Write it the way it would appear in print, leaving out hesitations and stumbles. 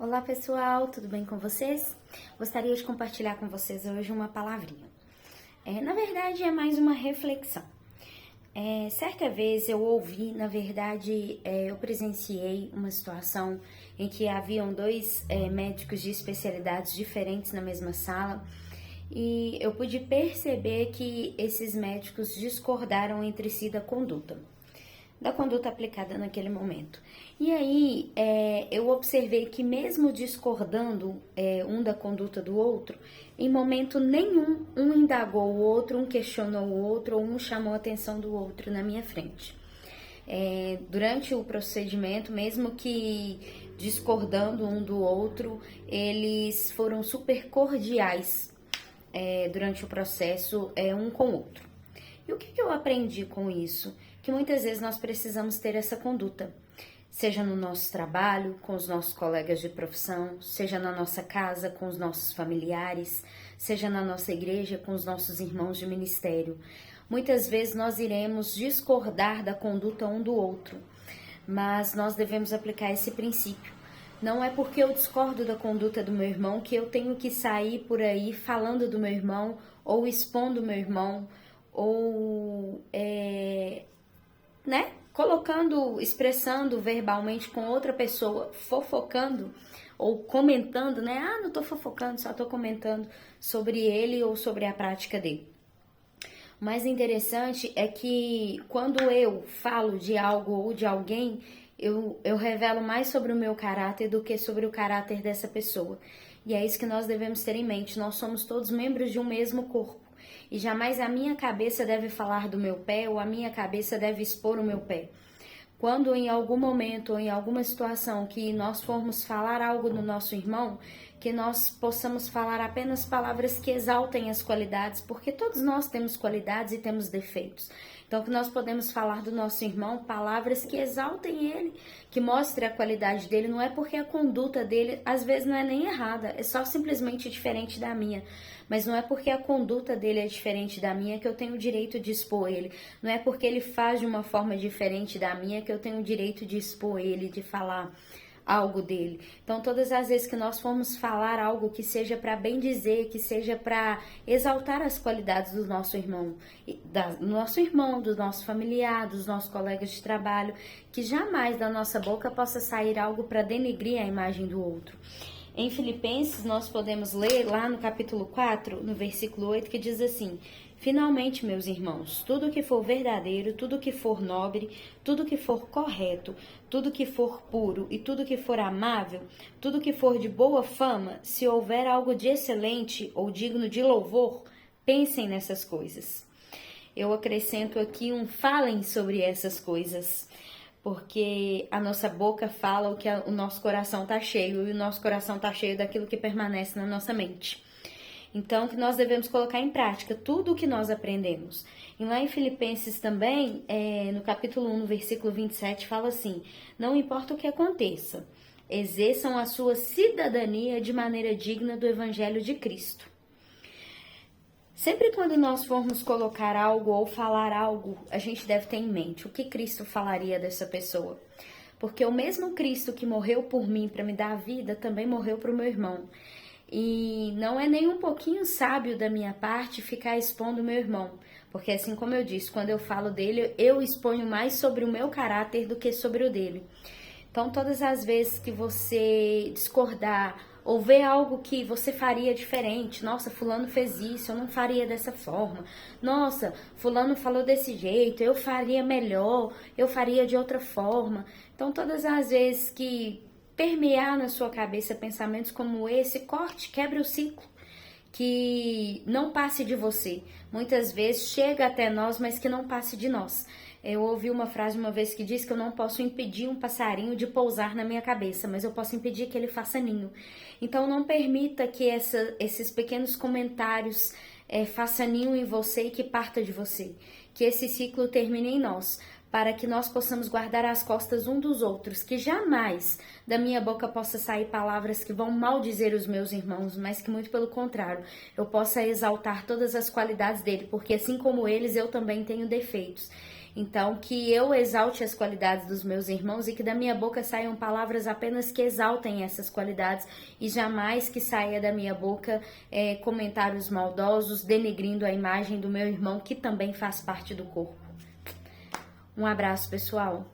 Olá pessoal, tudo bem com vocês? Gostaria de compartilhar com vocês hoje uma palavrinha. Na verdade, é mais uma reflexão. Certa vez eu ouvi, eu presenciei uma situação em que haviam dois médicos de especialidades diferentes na mesma sala e eu pude perceber que esses médicos discordaram entre si da conduta aplicada naquele momento. E aí, eu observei que mesmo discordando um da conduta do outro, em momento nenhum, um indagou o outro, um questionou o outro, ou um chamou a atenção do outro na minha frente. Durante o procedimento, mesmo que discordando um do outro, eles foram super cordiais durante o processo, um com o outro. E o que eu aprendi com isso? Que muitas vezes nós precisamos ter essa conduta, seja no nosso trabalho, com os nossos colegas de profissão, seja na nossa casa, com os nossos familiares, seja na nossa igreja, com os nossos irmãos de ministério. Muitas vezes nós iremos discordar da conduta um do outro, mas nós devemos aplicar esse princípio. Não é porque eu discordo da conduta do meu irmão que eu tenho que sair por aí falando do meu irmão ou expondo o meu irmão ou expressando verbalmente com outra pessoa, fofocando ou comentando, não tô fofocando, só tô comentando sobre ele ou sobre a prática dele. O mais interessante é que quando eu falo de algo ou de alguém, eu revelo mais sobre o meu caráter do que sobre o caráter dessa pessoa. E é isso que nós devemos ter em mente. Nós somos todos membros de um mesmo corpo. E jamais a minha cabeça deve falar do meu pé ou a minha cabeça deve expor o meu pé. Quando em algum momento ou em alguma situação que nós formos falar algo do nosso irmão, que nós possamos falar apenas palavras que exaltem as qualidades, porque todos nós temos qualidades e temos defeitos. Então, que nós podemos falar do nosso irmão palavras que exaltem ele, que mostrem a qualidade dele, não é porque a conduta dele às vezes não é nem errada, é só simplesmente diferente da minha. Mas não é porque a conduta dele é diferente da minha que eu tenho o direito de expor ele. Não é porque ele faz de uma forma diferente da minha que eu tenho o direito de expor ele, de falar algo dele. Então, todas as vezes que nós formos falar algo que seja para bem dizer, que seja para exaltar as qualidades do nosso irmão, do nosso familiar, dos nossos colegas de trabalho, que jamais da nossa boca possa sair algo para denegrir a imagem do outro. Em Filipenses, nós podemos ler lá no capítulo 4, no versículo 8, que diz assim: finalmente, meus irmãos, tudo que for verdadeiro, tudo que for nobre, tudo que for correto, tudo que for puro e tudo que for amável, tudo que for de boa fama, se houver algo de excelente ou digno de louvor, pensem nessas coisas. Eu acrescento aqui falem sobre essas coisas. Porque a nossa boca fala o que o nosso coração está cheio, e o nosso coração está cheio daquilo que permanece na nossa mente. Então, que nós devemos colocar em prática tudo o que nós aprendemos. E lá em Filipenses também, no capítulo 1, no versículo 27, fala assim: não importa o que aconteça, exerçam a sua cidadania de maneira digna do Evangelho de Cristo. Sempre quando nós formos colocar algo ou falar algo, a gente deve ter em mente o que Cristo falaria dessa pessoa. Porque o mesmo Cristo que morreu por mim para me dar a vida, também morreu para o meu irmão. E não é nem um pouquinho sábio da minha parte ficar expondo o meu irmão. Porque assim como eu disse, quando eu falo dele, eu exponho mais sobre o meu caráter do que sobre o dele. Então, todas as vezes que você discordar ou ver algo que você faria diferente, nossa, fulano fez isso, eu não faria dessa forma, nossa, fulano falou desse jeito, eu faria melhor, eu faria de outra forma. Então, todas as vezes que permear na sua cabeça pensamentos como esse, corte, quebre o ciclo, que não passe de você. Muitas vezes chega até nós, mas que não passe de nós. Eu ouvi uma frase uma vez que diz que eu não posso impedir um passarinho de pousar na minha cabeça, mas eu posso impedir que ele faça ninho. Então não permita que esses pequenos comentários façam ninho em você e que parta de você. Que esse ciclo termine em nós, para que nós possamos guardar as costas um dos outros, que jamais da minha boca possa sair palavras que vão maldizer os meus irmãos, mas que muito pelo contrário, eu possa exaltar todas as qualidades dele, porque assim como eles, eu também tenho defeitos. Então, que eu exalte as qualidades dos meus irmãos e que da minha boca saiam palavras apenas que exaltem essas qualidades e jamais que saia da minha boca comentários maldosos, denegrindo a imagem do meu irmão, que também faz parte do corpo. Um abraço, pessoal!